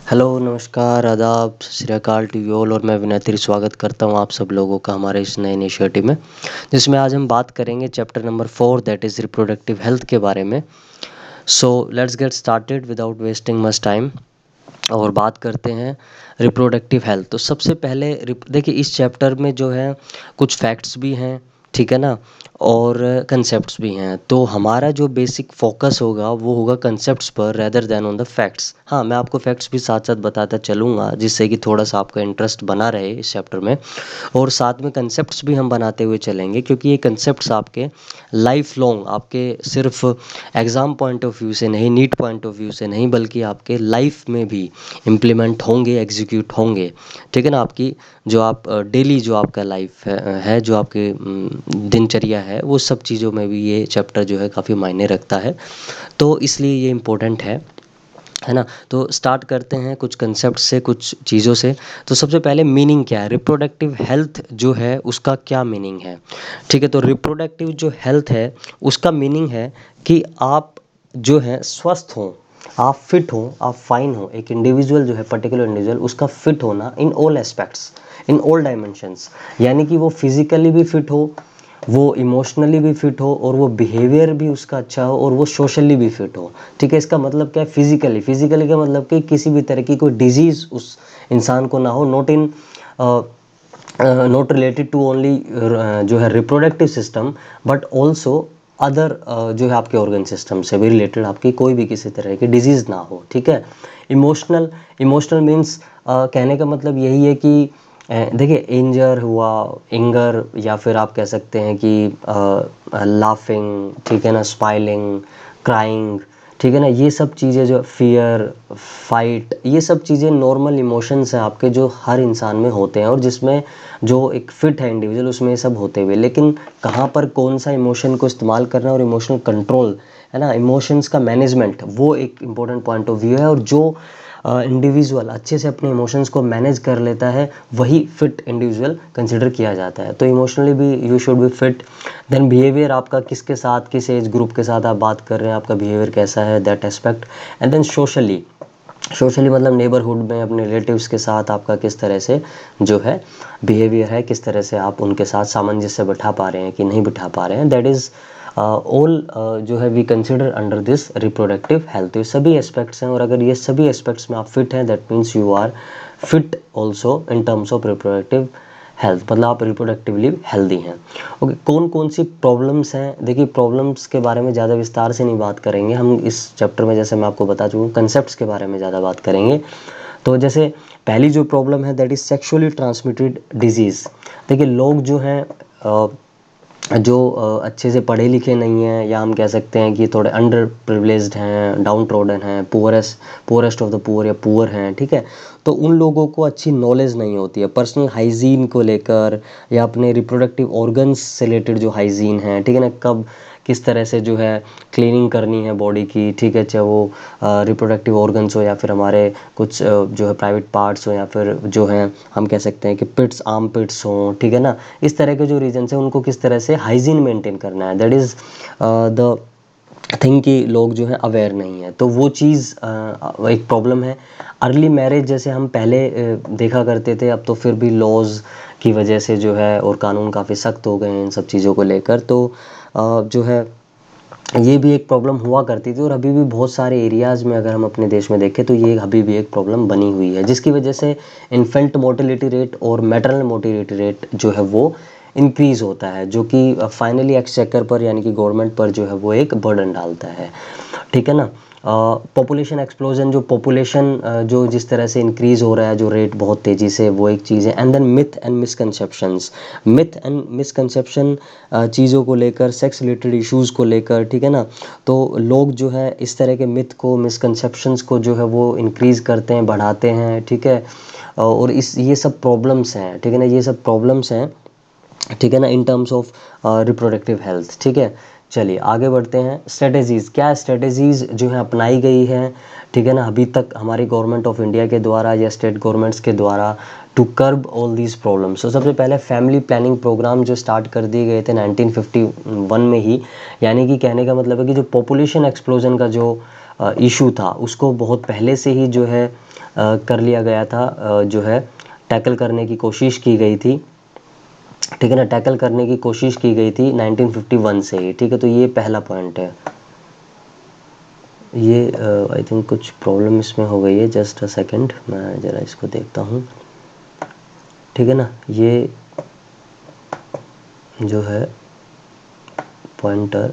Hello, नमस्कार, आदाब, सत श्री अकाल टू यू ऑल। और मैं विनती स्वागत करता हूँ आप सब लोगों का हमारे इस नए इनिशिएटिव में, जिसमें आज हम बात करेंगे chapter number 4 that is reproductive health के बारे में। So let's get started without wasting much time और बात करते हैं रिप्रोडक्टिव हेल्थ। तो सबसे पहले देखिए, इस चैप्टर में जो है कुछ फैक्ट्स भी हैं, ठीक है ना, और कंसेप्ट्स भी हैं। तो हमारा जो बेसिक फोकस होगा वो होगा कंसेप्ट्स पर rather than on the facts. हाँ, मैं आपको फैक्ट्स भी साथ साथ बताता चलूँगा, जिससे कि थोड़ा सा आपका इंटरेस्ट बना रहे इस चैप्टर में। और साथ में कंसेप्ट्स भी हम बनाते हुए चलेंगे, क्योंकि ये कंसेप्ट्स आपके लाइफ लॉन्ग, आपके सिर्फ एग्ज़ाम पॉइंट ऑफ व्यू से नहीं, नीट पॉइंट ऑफ व्यू से नहीं, बल्कि आपके लाइफ में भी इम्प्लीमेंट होंगे, एग्जीक्यूट होंगे। ठीक है ना। आपकी जो आप डेली जो आपका लाइफ है जो आपकी दिनचर्या है, वो सब चीज़ों में भी ये चैप्टर जो है काफ़ी मायने रखता है। तो इसलिए ये इम्पोर्टेंट है ना। तो स्टार्ट करते हैं कुछ कंसेप्ट से, कुछ चीज़ों से। तो सबसे पहले मीनिंग क्या है, रिप्रोडक्टिव हेल्थ जो है उसका क्या मीनिंग है। ठीक है, तो रिप्रोडक्टिव जो हेल्थ है उसका मीनिंग है कि आप जो है स्वस्थ हों, आप फिट हो, आप फाइन हो। एक इंडिविजुअल जो है, पर्टिकुलर इंडिविजुअल, उसका फिट होना in all aspects, in all dimensions. यानी कि वो फिजिकली भी फिट हो, वो इमोशनली भी फिट हो, और वो बिहेवियर भी उसका अच्छा हो, और वो सोशली भी फिट हो। ठीक है, इसका मतलब क्या है, फिजिकली का मतलब कि किसी भी तरह की कोई डिजीज़ उस इंसान को ना हो, नॉट रिलेटेड टू ओनली जो है reproductive system, but also other जो है आपके ऑर्गन सिस्टम से भी रिलेटेड आपकी कोई भी किसी तरह की डिजीज़ ना हो। ठीक है। इमोशनल इमोशनल मीन्स कहने का मतलब यही है कि देखिए, इंजर हुआ, एंगर, या फिर आप कह सकते हैं कि लाफिंग, ठीक है ना, स्माइलिंग, क्राइंग, ठीक है ना, ये सब चीज़ें जो फियर, फाइट, ये सब चीज़ें नॉर्मल इमोशंस हैं आपके, जो हर इंसान में होते हैं, और जिसमें जो एक फिट है इंडिविजुअल उसमें ये सब होते हुए। लेकिन कहाँ पर कौन सा इमोशन को इस्तेमाल करना, और इमोशनल कंट्रोल, है ना, इमोशंस का मैनेजमेंट, वो एक इम्पोर्टेंट पॉइंट ऑफ व्यू है। और जो इंडिविजुअल अच्छे से अपने इमोशंस को मैनेज कर लेता है, वही फिट इंडिविजुअल कंसिडर किया जाता है। तो इमोशनली भी you should be fit. Then behaviour आपका किसके साथ, किस एज ग्रुप के साथ आप बात कर रहे हैं, आपका बिहेवियर कैसा है, that aspect. And then socially मतलब नेबरहुड में अपने रिलेटिव्स के साथ आपका किस तरह से जो है बिहेवियर है, किस तरह से आप उनके साथ सामंजस्य बिठा पा रहे हैं कि नहीं बिठा पा रहे हैं। दैट इज़ ऑल जो है we consider under this reproductive health. ये सभी एस्पेक्ट्स हैं, और अगर ये सभी एस्पेक्ट्स में आप फिट हैं, that means you are fit also in terms of reproductive health, मतलब आप रिप्रोडक्टिवली हेल्दी हैं। ओके, कौन कौन सी प्रॉब्लम्स हैं। देखिए, प्रॉब्लम्स के बारे में ज़्यादा विस्तार से नहीं बात करेंगे हम इस चैप्टर में, जैसे मैं आपको बता चुका हूँ, कंसेप्ट्स के बारे में ज़्यादा बात करेंगे। तो जैसे पहली जो प्रॉब्लम है, that is sexually transmitted disease. देखिए, लोग जो हैं जो अच्छे से पढ़े लिखे नहीं हैं, या हम कह सकते हैं कि थोड़े अंडर प्रिविलेज्ड हैं, डाउन ट्रोडन हैं, पुअरेस्ट ऑफ द पुअर, या पुअर हैं, ठीक है। तो उन लोगों को अच्छी नॉलेज नहीं होती है पर्सनल हाइजीन को लेकर, या अपने रिप्रोडक्टिव ऑर्गन्स से रिलेटेड जो हाइजीन है, ठीक है ना, कब किस तरह से जो है क्लीनिंग करनी है बॉडी की, ठीक है, चाहे वो रिप्रोडक्टिव ऑर्गन्स हो, या फिर हमारे कुछ जो है प्राइवेट पार्ट्स हो, या फिर जो हैं हम कह सकते हैं कि आर्म पिट्स हों, ठीक है ना। इस तरह के जो रीजन्स हैं, उनको किस तरह से हाइजीन मेंटेन करना है, दैट इज़ द थिंक कि लोग जो है अवेयर नहीं है। तो वो चीज़ एक प्रॉब्लम है। अर्ली मैरिज जैसे हम पहले देखा करते थे, अब तो फिर भी लॉज की वजह से जो है, और कानून काफ़ी सख्त हो गए हैं इन सब चीज़ों को लेकर, तो जो है ये भी एक प्रॉब्लम हुआ करती थी। और अभी भी बहुत सारे एरियाज़ में अगर हम अपने देश में देखें, तो ये अभी भी एक प्रॉब्लम बनी हुई है, जिसकी वजह से इन्फेंट मोर्टेलिटी रेट और मैटरनल मोर्टेलिटी रेट जो है वो इंक्रीज़ होता है, जो कि फाइनली एक्सचेकर पर, यानी कि गवर्नमेंट पर जो है वो एक बर्डन डालता है। ठीक है ना। पॉपुलेशन एक्सप्लोजन, जो पॉपुलेशन जो जिस तरह से इंक्रीज़ हो रहा है, जो रेट बहुत तेज़ी से, वो एक चीज़ है। And then myth and misconception चीज़ों को लेकर, सेक्स रिलेटेड इश्यूज़ को लेकर, ठीक है ना। तो लोग जो है इस तरह के मिथ को, मिसकंसेप्शंस को जो है वो इंक्रीज़ करते हैं, बढ़ाते हैं, ठीक है। और ये सब प्रॉब्लम्स हैं, ठीक है ना, ये सब प्रॉब्लम्स हैं, ठीक है ना, इन टर्म्स ऑफ रिप्रोडक्टिव हेल्थ। ठीक है, चलिए आगे बढ़ते हैं। स्ट्रेटजीज़, क्या स्ट्रेटजीज़ जो है अपनाई गई हैं, ठीक है ना, अभी तक हमारी गवर्नमेंट ऑफ इंडिया के द्वारा या स्टेट गवर्नमेंट्स के द्वारा, to curb all these problems. तो सबसे पहले फैमिली प्लानिंग प्रोग्राम जो स्टार्ट कर दिए गए थे 1951 में ही। यानी कि कहने का मतलब है कि जो पॉपुलेशन एक्सप्लोजन का जो इशू था उसको बहुत पहले से ही जो है कर लिया गया था, जो है टैकल करने की कोशिश की गई थी, ठीक है ना, टैकल करने की कोशिश की गई थी 1951 से ही, ठीक है। तो ये पहला पॉइंट है। ये आई थिंक कुछ प्रॉब्लम इसमें हो गई है, जस्ट अ सेकंड, मैं ज़रा इसको देखता हूँ, ठीक है ना। ये जो है पॉइंटर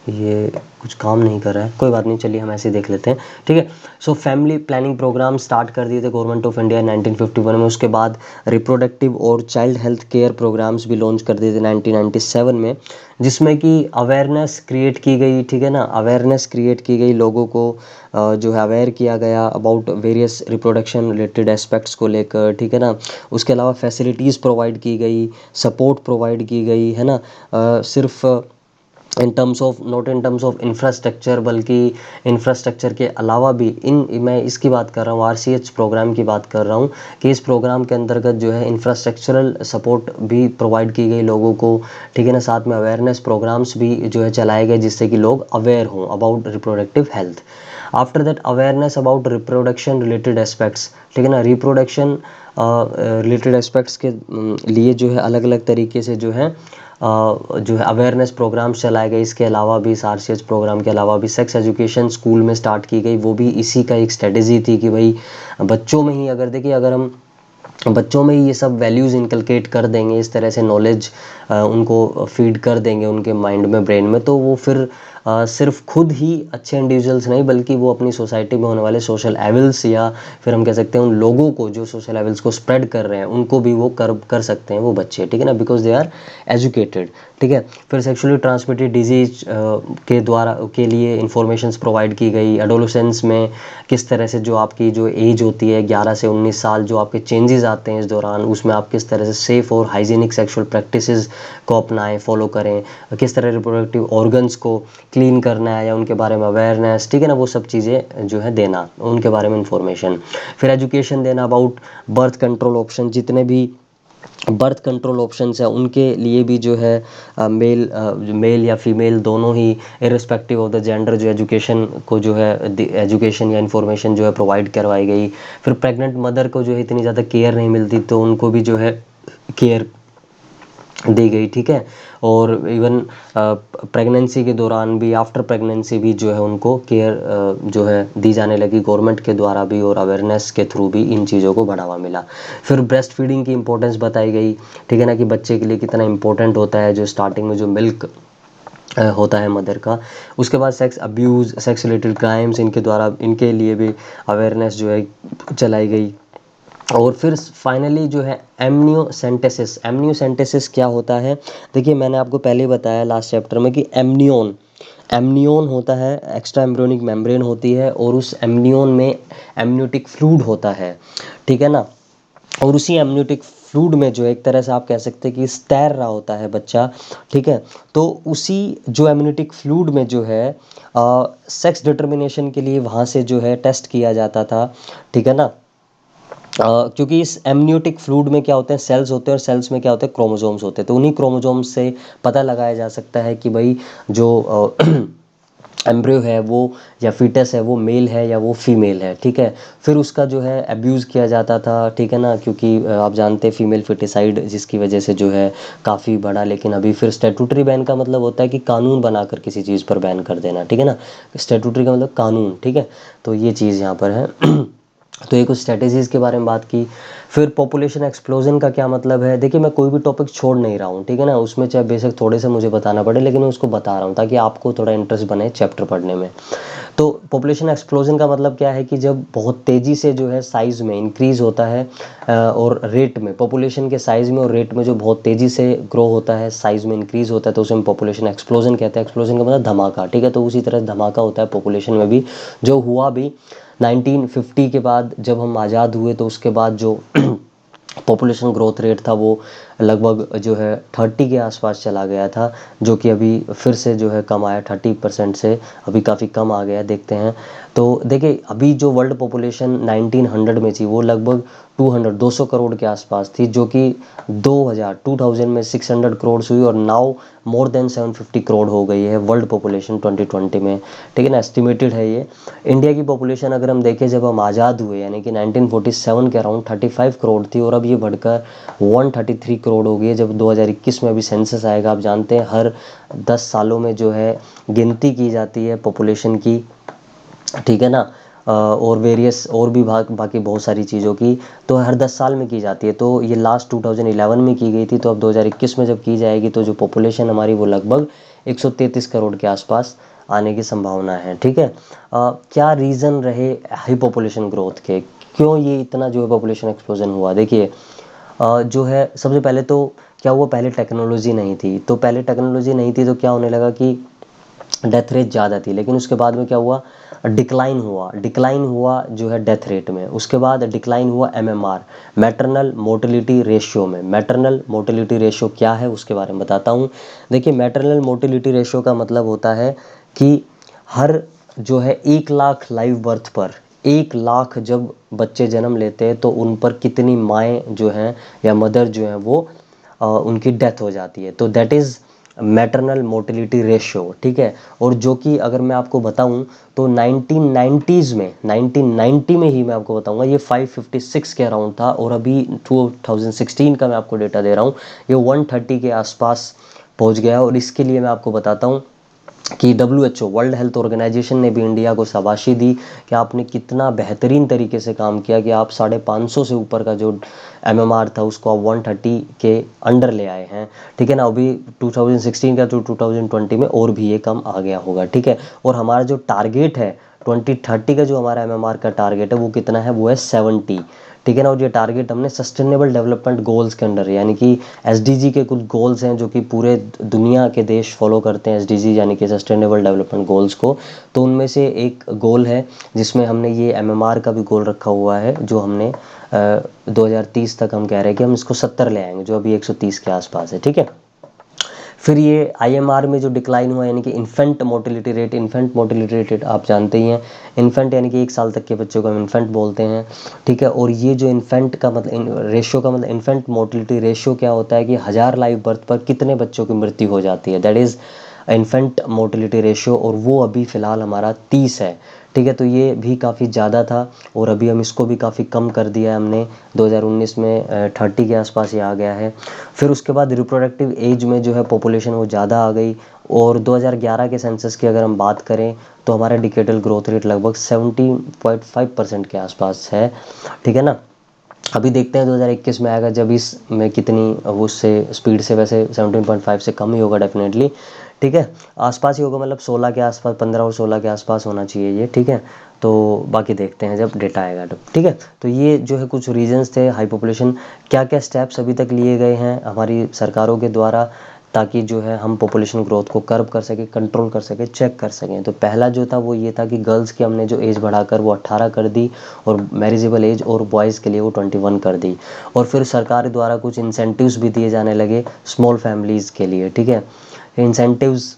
ये कुछ काम नहीं कर रहा है, कोई बात नहीं, चलिए हम ऐसे ही देख लेते हैं, ठीक है। So family planning programme start कर दिए थे गवर्नमेंट ऑफ इंडिया 1951 में। उसके बाद रिप्रोडक्टिव और चाइल्ड हेल्थ केयर प्रोग्राम्स भी लॉन्च कर दिए थे 1997 में, जिसमें कि अवेयरनेस क्रिएट की गई, ठीक है ना, अवेयरनेस क्रिएट की गई, लोगों को जो है अवेयर किया गया about various reproduction related aspects को लेकर, ठीक है ना। उसके अलावा फैसिलिटीज़ प्रोवाइड की गई, सपोर्ट प्रोवाइड की गई, है ना, सिर्फ इन terms of, not in terms of infrastructure, बल्कि इंफ्रास्ट्रक्चर के अलावा भी मैं इसकी बात कर रहा हूँ, RCH प्रोग्राम की बात कर रहा हूँ, कि इस प्रोग्राम के अंतर्गत जो है इंफ्रास्ट्रक्चरल सपोर्ट भी प्रोवाइड की गई लोगों को, ठीक है ना। साथ में अवेयरनेस प्रोग्राम्स भी जो है चलाए गए, जिससे कि लोग अवेयर हों about reproductive health. After that awareness about reproduction related aspects, ठीक है ना, रिप्रोडक्शन रिलेटेड एस्पेक्ट्स के लिए जो है अलग अलग तरीके से जो है अवेयरनेस प्रोग्राम्स चलाए गए। इसके अलावा भी इस RCH प्रोग्राम के अलावा भी सेक्स एजुकेशन स्कूल में स्टार्ट की गई, वो भी इसी का एक स्ट्रेटेजी थी कि भाई बच्चों में ही, अगर देखिए अगर हम बच्चों में ही ये सब वैल्यूज़ इनकलकेट कर देंगे, इस तरह से नॉलेज उनको फीड कर देंगे उनके माइंड में, ब्रेन में, तो वो फिर सिर्फ खुद ही अच्छे इंडिविजुअल्स नहीं, बल्कि वो अपनी सोसाइटी में होने वाले सोशल एविल्स, या फिर हम कह सकते हैं उन लोगों को जो सोशल एविल्स को स्प्रेड कर रहे हैं, उनको भी वो कर सकते हैं वो बच्चे, ठीक है ना, बिकॉज दे आर एजुकेटेड, ठीक है। फिर सेक्सुअली ट्रांसमिटेड डिजीज के लिए इंफॉर्मेशन प्रोवाइड की गई। एडोलेसेंस में किस तरह से जो आपकी जो एज होती है 11 से 19 साल, जो आपके चेंजेस आते हैं इस दौरान, उसमें आप किस तरह से सेफ़ और हाइजीनिक सेक्सुअल प्रैक्टिसेस को अपनाएं, फॉलो करें, किस तरह रिप्रोडक्टिव ऑर्गन्स को क्लीन करना है या उनके बारे में अवेयरनेस, ठीक है ना, वो सब चीज़ें जो है देना, उनके बारे में इंफॉर्मेशन। फिर एजुकेशन देना अबाउट बर्थ कंट्रोल ऑप्शन, जितने भी बर्थ कंट्रोल ऑप्शंस है उनके लिए भी जो है मेल या फीमेल दोनों ही, इर्रिस्पेक्टिव ऑफ द जेंडर, जो एजुकेशन को जो है एजुकेशन या इन्फॉर्मेशन जो है प्रोवाइड करवाई गई। फिर प्रेग्नेंट मदर को जो है इतनी ज़्यादा केयर नहीं मिलती, तो उनको भी जो है केयर दी गई, ठीक है। और इवन प्रेगनेंसी के दौरान भी, आफ्टर प्रेगनेंसी भी जो है उनको केयर जो है दी जाने लगी गवर्नमेंट के द्वारा भी, और अवेयरनेस के थ्रू भी इन चीज़ों को बढ़ावा मिला। फिर ब्रेस्ट फीडिंग की इंपॉर्टेंस बताई गई, ठीक है ना, कि बच्चे के लिए कितना इंपॉर्टेंट होता है जो स्टार्टिंग में जो मिल्क होता है मदर का। उसके बाद sex abuse, sex related crimes, इनके द्वारा, इनके लिए भी अवेयरनेस जो है चलाई गई। और फिर फाइनली जो है एमनियोसेंटेसिस। एमनियोसेंटेसिस क्या होता है, देखिए मैंने आपको पहले ही बताया लास्ट चैप्टर में कि एमनियोन होता है, एक्स्ट्रा एम्ब्रियोनिक मेम्ब्रेन होती है, और उस एमनियोन में एमनियोटिक फ्लूइड होता है, ठीक है ना। और उसी एमनियोटिक फ्लूइड में जो एक तरह से आप कह सकते हैं कि तैर रहा होता है बच्चा, ठीक है। तो उसी जो एमनियोटिक फ्लूइड में जो है सेक्स डिटर्मिनेशन के लिए वहाँ से जो है टेस्ट किया जाता था, ठीक है ना। क्योंकि इस एमनियोटिक फ्लूइड में क्या होते हैं, सेल्स होते हैं, और सेल्स में क्या होते हैं, क्रोमोसोम्स होते हैं। तो उन्हीं क्रोमोसोम्स से पता लगाया जा सकता है कि भाई जो एम्ब्रियो है वो, या फीटस है वो, मेल है या वो फीमेल है, ठीक है। फिर उसका जो है अब्यूज़ किया जाता था, ठीक है ना, क्योंकि आप जानते हैं फीमेल फिटिसाइड, जिसकी वजह से जो है काफ़ी बढ़ा। लेकिन अभी फिर स्टैट्यूटरी बैन का मतलब होता है कि कानून बनाकर किसी चीज़ पर बैन कर देना, ठीक है ना। स्टैट्यूटरी का मतलब कानून, ठीक है। तो ये चीज़ यहाँ पर है। तो ये कुछ स्ट्रेटेजीज़ के बारे में बात की। फिर पॉपुलेशन एक्सप्लोजन का क्या मतलब है, देखिए मैं कोई भी टॉपिक छोड़ नहीं रहा हूँ, ठीक है ना, उसमें चाहे बेशक थोड़े से मुझे बताना पड़े, लेकिन मैं उसको बता रहा हूँ ताकि आपको थोड़ा इंटरेस्ट बने चैप्टर पढ़ने में। तो पॉपुलेशन एक्सप्लोजन का मतलब क्या है कि जब बहुत तेज़ी से जो है साइज़ में इंक्रीज़ होता है, और रेट में, पॉपुलेशन के साइज़ में और रेट में जो बहुत तेज़ी से ग्रो होता है, साइज़ में इंक्रीज़ होता है, तो उसे हम पॉपुलेशन एक्सप्लोजन कहते हैं। एक्सप्लोजन का मतलब धमाका, ठीक है। तो उसी तरह धमाका होता है पॉपुलेशन में भी, जो हुआ भी 1950 के बाद, जब हम आज़ाद हुए, तो उसके बाद जो पॉपुलेशन ग्रोथ रेट था वो लगभग जो है 30 के आसपास चला गया था, जो कि अभी फिर से जो है कम आया 30% से, अभी काफ़ी कम आ गया, देखते हैं। तो देखिए अभी जो वर्ल्ड पॉपुलेशन 1900 में थी वो लगभग 200 करोड़ के आसपास थी, जो कि 2000 में 600 करोड़ हुई और नाउ मोर देन 750 करोड़ हो गई है वर्ल्ड पॉपुलेशन 2020 में, ठीक है ना। एस्टिमेटेड है ये। इंडिया की पॉपुलेशन अगर हम देखें जब हम आज़ाद हुए यानी कि 1947 के अराउंड 35 करोड़ थी, और अब ये बढ़कर 133 करोड़ हो गई है। जब 2021 में अभी सेंसस आएगा, आप जानते हैं हर 10 सालों में जो है गिनती की जाती है पॉपुलेशन की, ठीक है ना। और वेरियस और भी बाकी बहुत सारी चीज़ों की तो हर 10 साल में की जाती है। तो ये लास्ट 2011 में की गई थी, तो अब 2021 में जब की जाएगी तो जो पॉपुलेशन हमारी वो लगभग 133 करोड़ के आसपास आने की संभावना है, ठीक है। क्या रीज़न रहे हाई पॉपुलेशन ग्रोथ के, क्यों ये इतना जो है पॉपुलेशन एक्सप्लोजन हुआ? देखिए जो है सबसे पहले तो क्या हुआ, पहले टेक्नोलॉजी नहीं थी, तो पहले टेक्नोलॉजी नहीं थी तो क्या होने लगा कि डेथ रेट ज़्यादा थी। लेकिन उसके बाद में क्या हुआ, डिक्लाइन हुआ जो है डेथ रेट में। उसके बाद डिक्लाइन हुआ एमएमआर, मैटरनल मोर्टेलिटी रेशियो में। मैटरनल मोर्टेलिटी रेशियो क्या है उसके बारे में बताता हूँ। देखिए मैटरनल मोर्टेलिटी रेशियो का मतलब होता है कि हर जो है 1 लाख लाइव बर्थ पर 1 लाख जब बच्चे जन्म लेते हैं तो उन पर कितनी माएँ जो हैं या मदर जो हैं वो उनकी डेथ हो जाती है। तो that is maternal mortality ratio, ठीक है। और जो कि अगर मैं आपको बताऊं तो 1990 में ही मैं आपको बताऊंगा ये 556 के अराउंड था, और अभी 2016 का मैं आपको डेटा दे रहा हूँ, ये 130 के आसपास पहुंच गया। और इसके लिए मैं आपको बताता हूँ कि WHO वर्ल्ड हेल्थ ऑर्गेनाइजेशन ने भी इंडिया को शाबाशी दी कि आपने कितना बेहतरीन तरीके से काम किया कि आप 550 से ऊपर का जो एमएमआर था उसको आप 130 के अंडर ले आए हैं, ठीक है ना। अभी 2016 का तो 2020 में और भी ये कम आ गया होगा, ठीक है। और हमारा जो टारगेट है 2030 का, जो हमारा एमएमआर का टारगेट है वो कितना है, वो है 70, ठीक है ना। और ये टारगेट हमने सस्टेनेबल डेवलपमेंट गोल्स के अंडर, यानी कि एसडीजी के कुछ गोल्स हैं जो कि पूरे दुनिया के देश फॉलो करते हैं, एसडीजी यानी कि सस्टेनेबल डेवलपमेंट गोल्स को। तो उनमें से एक गोल है जिसमें हमने ये एमएमआर का भी गोल रखा हुआ है, जो हमने 2030 तक हम कह रहे हैं कि हम इसको 70 ले आएंगे, जो अभी 130 के आसपास है, ठीक है। फिर ये आईएमआर में जो डिक्लाइन हुआ यानी कि इन्फेंट मोर्टेलिटी रेट आप जानते ही हैं। इन्फेंट यानी कि 1 साल तक के बच्चों को हम इन्फेंट बोलते हैं, ठीक है। और ये जो इन्फेंट का मतलब रेशियो का मतलब इन्फेंट मोर्टेलिटी रेशियो क्या होता है कि 1000 लाइव बर्थ पर कितने बच्चों की मृत्यु हो जाती है, that is infant mortality ratio. और वो अभी फ़िलहाल हमारा 30 है, ठीक है। तो ये भी काफ़ी ज़्यादा था और अभी हम इसको भी काफ़ी कम कर दिया है हमने, 2019 में 30 के आसपास ये आ गया है। फिर उसके बाद रिप्रोडक्टिव एज में जो है पॉपुलेशन वो ज़्यादा आ गई, और 2011 के सेंसस की अगर हम बात करें तो हमारा डिकेडल ग्रोथ रेट लगभग 70.5% के आसपास है, ठीक है ना। अभी देखते हैं 2021 में आएगा जब इसमें कितनी वो उससे स्पीड से, वैसे 17.5 से कम ही होगा डेफिनेटली, ठीक है। आसपास ही होगा, मतलब 16 के आसपास, 15 और 16 के आसपास होना चाहिए ये, ठीक है। तो बाकी देखते हैं जब डेटा आएगा तो, ठीक है। तो ये जो है कुछ रीजंस थे हाई पॉपुलेशन। क्या क्या स्टेप्स अभी तक लिए गए हैं हमारी सरकारों के द्वारा ताकि जो है हम पॉपुलेशन ग्रोथ को कर्व कर सकें, कंट्रोल कर सकें, चेक कर सकें। तो पहला जो था वो ये था कि गर्ल्स की हमने जो एज बढ़ाकर वो 18 कर दी, और मैरिजेबल एज और बॉयज़ के लिए वो 21 कर दी। और फिर सरकार द्वारा कुछ इंसेंटिव्स भी दिए जाने लगे स्मॉल फैमिलीज़ के लिए, ठीक है। इंसेंटिव्स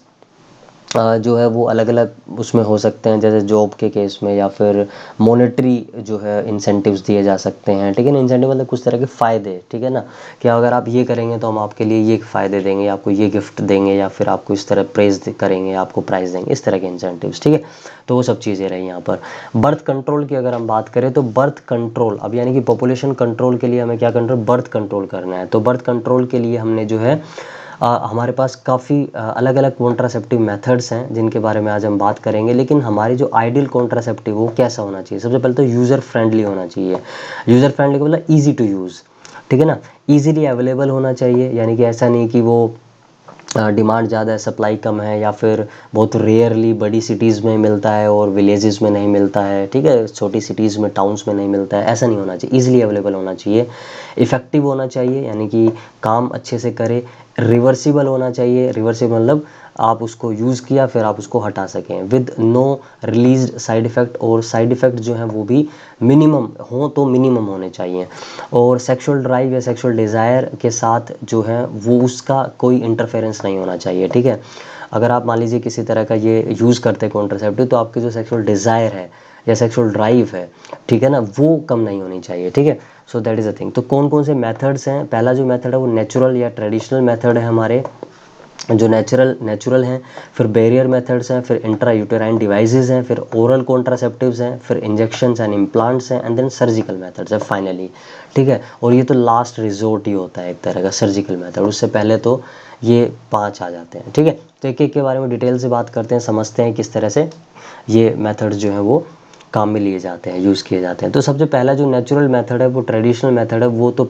जो है वो अलग अलग उसमें हो सकते हैं, जैसे जॉब के केस में, या फिर मॉनेटरी जो है इंसेंटिव्स दिए जा सकते हैं, ठीक है ना। इंसेंटिव मतलब कुछ तरह के फ़ायदे, ठीक है ना, कि अगर आप ये करेंगे तो हम आपके लिए ये फ़ायदे देंगे, आपको ये गिफ्ट देंगे, या फिर आपको इस तरह प्रेज़ करेंगे, आपको प्राइज़ देंगे, इस तरह के इंसेंटिव्स, ठीक है। तो वो सब चीज़ें रही यहाँ पर। बर्थ कंट्रोल की अगर हम बात करें तो बर्थ कंट्रोल, अब यानी कि पॉपुलेशन कंट्रोल के लिए हमें क्या करना है, बर्थ कंट्रोल करना है। तो बर्थ कंट्रोल के लिए हमने जो है हमारे पास काफ़ी अलग अलग कॉन्ट्रासेप्टिव मेथड्स हैं जिनके बारे में आज हम बात करेंगे। लेकिन हमारी जो आइडियल कॉन्ट्रासेप्टिव वो कैसा होना चाहिए, सबसे पहले तो यूज़र फ्रेंडली होना चाहिए। यूज़र फ्रेंडली का मतलब ईजी टू यूज़, ठीक है ना। ईजिली अवेलेबल होना चाहिए, यानी कि ऐसा नहीं कि वो डिमांड ज़्यादा है सप्लाई कम है, या फिर बहुत रेयरली बड़ी सिटीज़ में मिलता है और विलेजेस में नहीं मिलता है, ठीक है, छोटी सिटीज़ में, टाउन्स में नहीं मिलता है, ऐसा नहीं होना चाहिए। ईजिली अवेलेबल होना चाहिए, इफ़ेक्टिव होना चाहिए, यानी कि काम अच्छे से करे, रिवर्सिबल होना चाहिए। रिवर्सिबल मतलब आप उसको यूज़ किया फिर आप उसको हटा सकें with no release side effect, और साइड इफ़ेक्ट जो हैं वो भी मिनिमम हो तो मिनिमम होने चाहिए, और सेक्सुअल ड्राइव या सेक्सुअल डिज़ायर के साथ जो है वो उसका कोई इंटरफेरेंस नहीं होना चाहिए, ठीक है। अगर आप मान लीजिए किसी तरह का ये यूज़ करते हैं कॉन्ट्रासेप्टिव, तो आपकी जो सेक्सुअल डिज़ायर है या सेक्सुअल ड्राइव है, ठीक है ना, वो कम नहीं होनी चाहिए, ठीक है। So that is a thing. तो कौन कौन से मेथड्स हैं? पहला जो मेथड है वो नेचुरल या ट्रेडिशनल मेथड है हमारे, जो नेचुरल हैं, फिर बैरियर मेथड्स हैं, फिर इंट्रा यूटेराइन डिवाइसेस हैं, फिर ओरल कॉन्ट्रासेप्टिव्स हैं, फिर इंजेक्शंस एंड इम्प्लांट्स हैं, एंड देन सर्जिकल मेथड्स है फाइनली, ठीक है। और ये तो लास्ट रिजोर्ट ही होता है एक तरह का सर्जिकल मेथड, उससे पहले तो ये 5 आ जाते हैं, ठीक है। तो एक एक के बारे में डिटेल से बात करते हैं, समझते हैं किस तरह से ये मेथड्स जो है वो काम में लिए जाते हैं, यूज़ किए जाते हैं। तो सबसे पहला जो नेचुरल मेथड है वो ट्रेडिशनल मेथड है, वो तो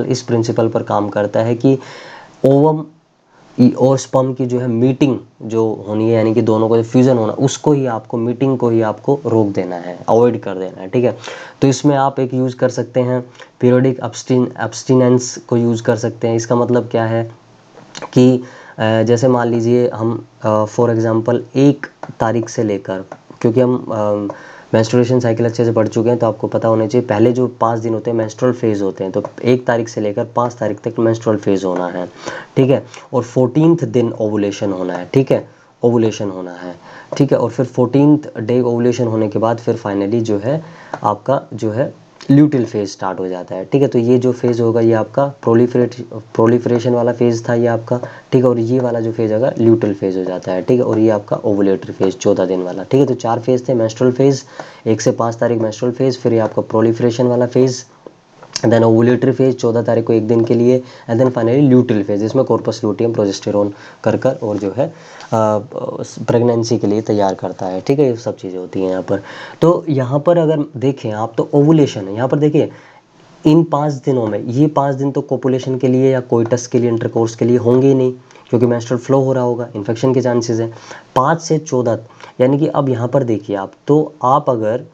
इस प्रिंसिपल पर काम करता है कि ओवम और स्पर्म की जो है मीटिंग जो होनी है, यानी कि दोनों का जो फ्यूज़न होना, उसको ही आपको, मीटिंग को ही आपको रोक देना है, अवॉइड कर देना है, ठीक है। तो इसमें आप एक यूज़ कर सकते हैं पीरियोडिक एब्स्टिनेंस को यूज़ कर सकते हैं। इसका मतलब क्या है कि जैसे मान लीजिए हम फॉर एग्ज़ाम्पल 1 तारीख से लेकर, क्योंकि हम मेंस्ट्रुएशन साइकिल अच्छे से पढ़ चुके हैं तो आपको पता होना चाहिए, पहले जो 5 दिन होते हैं मेंस्ट्रुअल फेज़ होते हैं, तो 1 तारीख से लेकर 5 तारीख तक मेंस्ट्रुअल फेज़ होना है, ठीक है। और 14th दिन ओवुलेशन होना है, ठीक है, ओवुलेशन होना है, ठीक है। और फिर 14th डे ओवुलेशन होने के बाद फिर फाइनली जो है आपका जो है ल्यूटिल फेज़ स्टार्ट हो जाता है, ठीक है। तो ये जो फेज़ होगा ये आपका प्रोलिफरेशन वाला फेज़ था ये आपका, ठीक है। और ये वाला जो फेज़ होगा ल्यूटिल फेज़ हो जाता है, ठीक है। और ये आपका ओवुलेटरी फेज़ 14 दिन वाला, ठीक है। तो 4 फेज़ थे, मेंस्ट्रुअल फेज़ 1 से 5 तारीख मेंस्ट्रुअल फेज़, फिर ये आपका प्रोलिफरेशन वाला फेज़, देन ओवुलेटरी फेज 14 तारीख को 1 दिन के लिए, एंड देन फाइनली ल्यूटिल फेज, इसमें कॉर्पस ल्यूटियम प्रोजेस्टेरोन कर और जो है प्रेगनेंसी के लिए तैयार करता है, ठीक है। ये सब चीज़ें होती हैं यहाँ पर। तो यहाँ पर अगर देखें आप तो ओवुलेशन है यहाँ पर, देखिए इन 5 दिनों में, ये 5 दिन तो कोपुलेशन के लिए या कोइटस के लिए, इंटरकोर्स के लिए होंगे ही नहीं, क्योंकि मेंस्ट्रुअल फ्लो हो रहा होगा, इन्फेक्शन के चांसेस हैं। 5 से 14, यानी कि अब यहाँ पर देखिए आप, तो आप अगर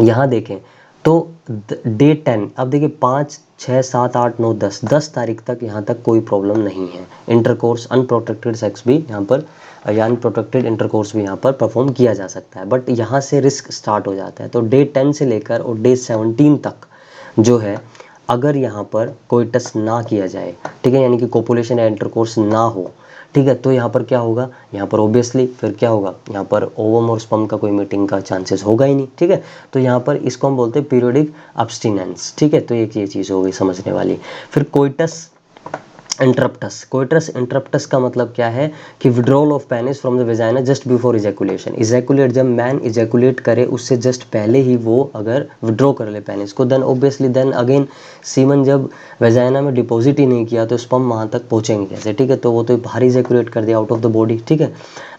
यहाँ देखें तो डे 10, अब देखिए 5, 6, 7, 8, 9, 10 तारीख तक यहाँ तक कोई प्रॉब्लम नहीं है। इंटरकोर्स, अनप्रोटेक्टेड सेक्स भी यहाँ पर या अनप्रोटेक्टेड इंटरकोर्स भी यहाँ पर परफॉर्म किया जा सकता है, बट यहाँ से रिस्क स्टार्ट हो जाता है। तो डे 10 से लेकर और डे 17 तक जो है, अगर यहाँ पर कोइटस ना किया जाए, ठीक है, यानी कि कोपुलेशन या इंटरकोर्स ना हो, ठीक है, तो यहाँ पर क्या होगा, यहाँ पर ऑब्वियसली फिर क्या होगा, यहाँ पर ओवम और स्पर्म का कोई मीटिंग का चांसेस होगा ही नहीं, ठीक है। तो यहाँ पर इसको हम बोलते हैं पीरियोडिक एब्स्टिनेंस, ठीक है। तो एक ये चीज़ हो गई समझने वाली। फिर कोइटस इंटरप्टस का मतलब क्या है कि withdrawal of penis from the vagina just before ejaculation. Ejaculate, जब मैन इजैकुलेट करे उससे जस्ट पहले ही वो अगर विड्रॉ कर ले पेनिस को, then obviously then again semen जब वेजाइना में डिपॉजिट ही नहीं किया तो स्पर्म वहाँ तक पहुँचेंगे कैसे, ठीक है। तो वो तो बाहर इजैकुलेट कर दिया आउट ऑफ द बॉडी, ठीक है।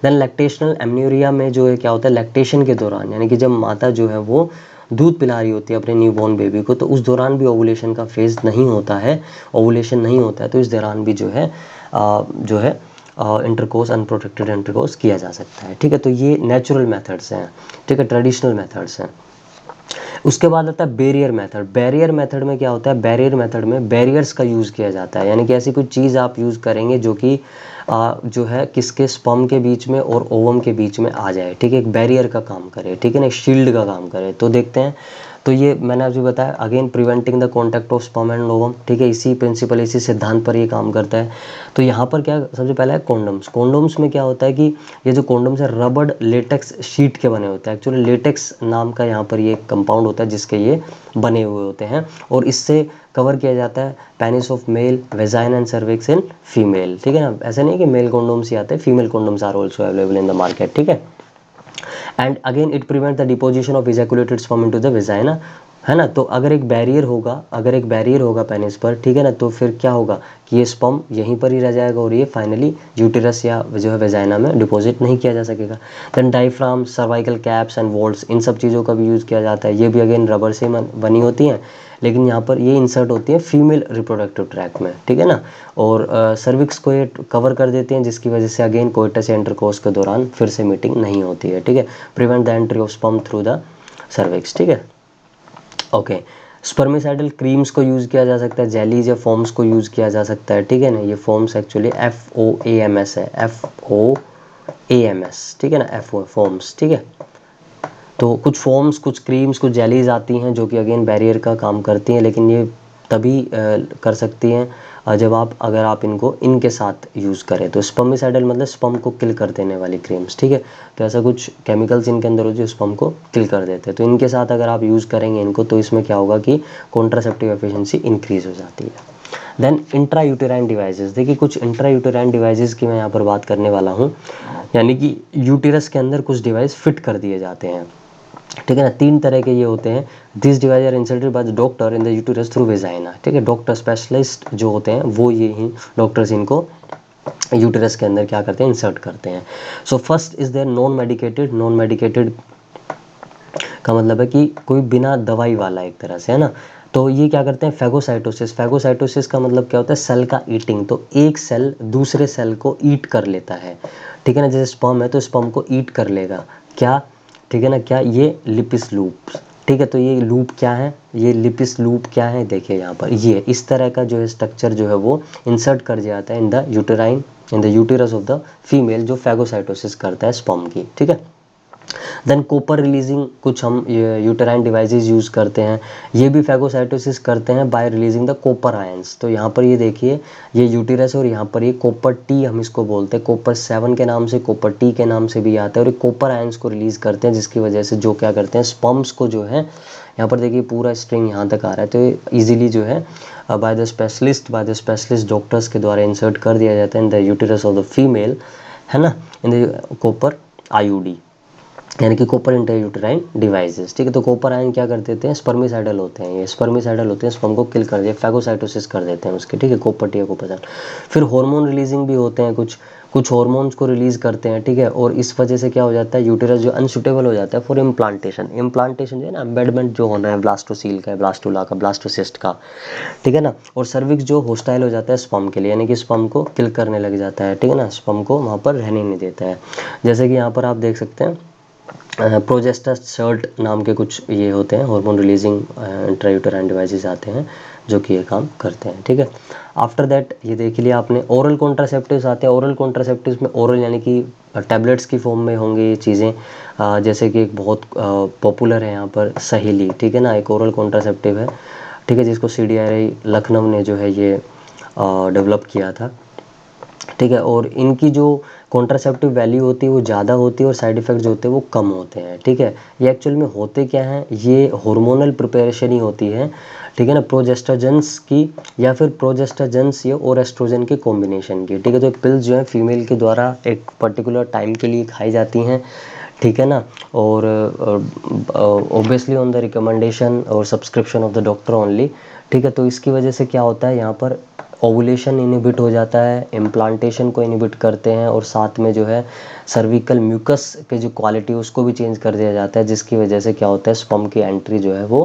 देन लैक्टेशनल एमन्यूरिया में जो है क्या होता है, लैक्टेशन के दौरान, यानी कि जब माता जो है वो दूध पिला रही होती है अपने न्यूबॉर्न बेबी को, तो उस दौरान भी ओवुलेशन का फेज़ नहीं होता है, ओवुलेशन नहीं होता है, तो इस दौरान भी जो है इंटरकोर्स, अनप्रोटेक्टेड इंटरकोर्स किया जा सकता है, ठीक है। तो ये नेचुरल मेथड्स हैं, ठीक है, ट्रेडिशनल मेथड्स हैं। उसके बाद आता है बैरियर मेथड। बैरियर मेथड में क्या होता है, बैरियर मेथड में बैरियर्स का यूज़ किया जाता है, यानी कि ऐसी कोई चीज़ आप यूज़ करेंगे जो कि जो है किसके, स्पर्म के बीच में और ओवम के बीच में आ जाए, ठीक है, एक बैरियर का काम करे, ठीक है ना, शील्ड का काम करे। तो देखते हैं, तो ये मैंने आपको बताया again, preventing the contact of sperm and ovum, ठीक है, इसी प्रिंसिपल, इसी सिद्धांत पर ये काम करता है। तो यहाँ पर क्या सबसे पहला है कॉन्डम्स। कॉन्डम्स में क्या होता है कि ये जो कॉन्डम्स है रबड़ लेटेक्स शीट के बने होते हैं, एक्चुअली लेटेक्स नाम का यहाँ पर ये कंपाउंड होता है जिसके ये बने हुए होते हैं, और इससे कवर किया जाता है penis of male, वेजाइन and cervix in female, ठीक है ना। ऐसा नहीं कि मेल कॉन्डोम्स ही आते हैं, female condoms are also available in the market, ठीक है। And again it prevent the deposition of ejaculated sperm into the vagina, है ना। तो अगर एक बैरियर होगा पेनिस पर, ठीक है ना, तो फिर क्या होगा कि ये स्पर्म यहीं पर ही रह जाएगा और ये फाइनली यूटेरस या जो है वेजाइना में डिपॉजिट नहीं किया जा सकेगा। Then diaphragm, cervical caps and vaults, इन सब चीज़ों का भी यूज़ किया जाता है। ये भी अगेन रबर से बनी होती हैं, लेकिन यहाँ पर ये इंसर्ट होती है फीमेल रिप्रोडक्टिव ट्रैक में, ठीक है ना। और सर्विक्स को ये कवर कर देते हैं, जिसकी वजह से अगेन कोइटस या इंटरकोर्स के दौरान फिर से मीटिंग नहीं होती है, ठीक है। Prevent the entry of sperm through the cervix, ठीक है, ओके। स्पर्मिसाइडल क्रीम्स को यूज़ किया जा सकता है, जेलीज या फॉर्म्स को यूज़ किया जा सकता है, ठीक है ना। ये फॉर्म्स एक्चुअली FOAMS है, FOAMS, ठीक है ना, फॉर्म्स, ठीक है। तो कुछ फॉर्म्स, कुछ क्रीम्स, कुछ जेलीज आती हैं जो कि अगेन बैरियर का काम करती हैं, लेकिन ये तभी कर सकती हैं जब अगर आप इनको इनके साथ यूज़ करें। तो स्पर्मिसाइडल मतलब स्पर्म को किल कर देने वाली क्रीम्स, ठीक है। तो ऐसा कुछ केमिकल्स इनके अंदर हो जो स्पर्म को किल कर देते हैं। तो इनके साथ अगर आप यूज़ करेंगे इनको, तो इसमें क्या होगा कि कॉन्ट्रासेप्टिव एफिशिएंसी इंक्रीज हो जाती है। देन इंट्रा यूटेराइन डिवाइसेस, देखिए कुछ इंट्रा यूटेराइन डिवाइसेस की मैं यहाँ पर बात करने वाला हूँ, यानी कि यूटेरस के अंदर कुछ डिवाइस फिट कर दिए जाते हैं, ठीक है ना। 3 तरह के ये होते हैं। This device are inserted by the doctor in the uterus through vagina, ठीक है। डॉक्टर स्पेशलिस्ट जो होते हैं वो ये ही डॉक्टर्स इनको यूटेरस के अंदर क्या करते हैं, इंसर्ट करते हैं। So first is there non medicated. Non medicated का मतलब है कि कोई बिना दवाई वाला, एक तरह से, है ना। तो ये क्या करते हैं, फैगोसाइटोसिस। फैगोसाइटोसिस का मतलब क्या होता है, सेल का ईटिंग। तो एक सेल दूसरे सेल को ईट कर लेता है, ठीक है ना। जैसे स्पर्म है तो स्पर्म को ईट कर लेगा क्या, ठीक है ना, क्या, ये लिपिस लूप, ठीक है। तो ये लूप क्या है, ये लिपिस लूप क्या है, देखिए यहाँ पर ये इस तरह का जो है स्ट्रक्चर जो है वो इंसर्ट कर दिया जाता है इन the uterus of the female, जो फैगोसाइटोसिस करता है स्पर्म की, ठीक है। देन कोपर रिलीजिंग कुछ हम यूटेराइन डिवाइसेस यूज़ करते हैं, ये भी फैगोसाइटोसिस करते हैं by releasing the copper ions. तो यहाँ पर ये देखिए, ये यूटेरस और यहाँ पर ये कोपर टी हम इसको बोलते हैं, कोपर 7 के नाम से, कोपर टी के नाम से भी आता है। और ये कोपर आयंस को रिलीज़ करते हैं, जिसकी वजह से जो क्या करते हैं, स्पर्म्स को जो है, यहाँ पर देखिए पूरा स्ट्रिंग यहाँ तक आ रहा है, तो ईजिली जो है बाय द स्पेशलिस्ट डॉक्टर्स के द्वारा इंसर्ट कर दिया जाता है इन the uterus of the female, है ना, इन द कोपर IUD, यानी कि कॉपर इंट्रायूटेराइन डिवाइसेस, ठीक है। तो कॉपर आयन क्या कर देते हैं, स्पर्मिसाइडल होते हैं, ये स्पर्मिसाइडल होते हैं, स्पर्म को किल कर दिया, फैगोसाइटोसिस कर देते हैं उसके, ठीक है, कॉपर टी या कॉपर साइड। फिर हार्मोन रिलीजिंग भी होते हैं, कुछ हार्मोन्स को रिलीज करते हैं, ठीक है। और इस वजह से क्या हो जाता है, यूटेरस जो अनसुटेबल हो जाता है फॉर इम्प्लांटेशन जो है ना, एम्बेडमेंट जो होना है ब्लास्टोसील का, ब्लास्टोला का, ब्लास्टोसिस्ट का, ठीक है ना। और सर्विक्स जो होस्टाइल हो जाता है स्पर्म के लिए, यानी कि स्पर्म को किल करने लग जाता है, ठीक है ना, स्पर्म को वहाँ पर रहने नहीं देता है। जैसे कि यहाँ पर आप देख सकते हैं प्रोजेस्टेरोन नाम के कुछ ये होते हैं, हार्मोन रिलीजिंग इंट्रायूटेराइन डिवाइसेस आते हैं जो कि ये काम करते हैं, ठीक है। आफ्टर दैट ये देख लिया आपने, ओरल कॉन्ट्रासेप्टिव्स आते हैं। ओरल कॉन्ट्रासेप्टिव्स में ओरल यानी कि टैबलेट्स की फॉर्म में होंगे ये चीज़ें, जैसे कि एक बहुत पॉपुलर है यहाँ पर सहेली, ठीक है ना, एक ओरल कॉन्ट्रासेप्टिव है, ठीक है, जिसको CDRI लखनऊ ने जो है ये डेवलप किया था, ठीक है। और इनकी जो कॉन्ट्रासेप्टिव वैल्यू होती है वो ज़्यादा होती है और साइड इफ़ेक्ट जो होते हैं वो कम होते हैं, ठीक है। ये एक्चुअल में होते क्या हैं, ये हार्मोनल प्रिपरेशन ही होती है, ठीक है ना, प्रोजेस्टेजेंस की, या फिर प्रोजेस्टेजेंस या और एस्ट्रोजन के कॉम्बिनेशन की, ठीक है। तो एक पिल्स जो है फीमेल के द्वारा एक पर्टिकुलर टाइम के लिए खाई जाती हैं, ठीक है ना। और ऑब्वियसली ऑन द रिकमेंडेशन और subscription of the doctor only, ठीक है। तो इसकी वजह से क्या होता है, यहाँ पर ओवुलेशन इनिबिट हो जाता है, इम्प्लांटेशन को इनिबिट करते हैं, और साथ में जो है सर्विकल म्यूकस के जो क्वालिटी उसको भी चेंज कर दिया जाता है, जिसकी वजह से क्या होता है, स्पर्म की एंट्री जो है वो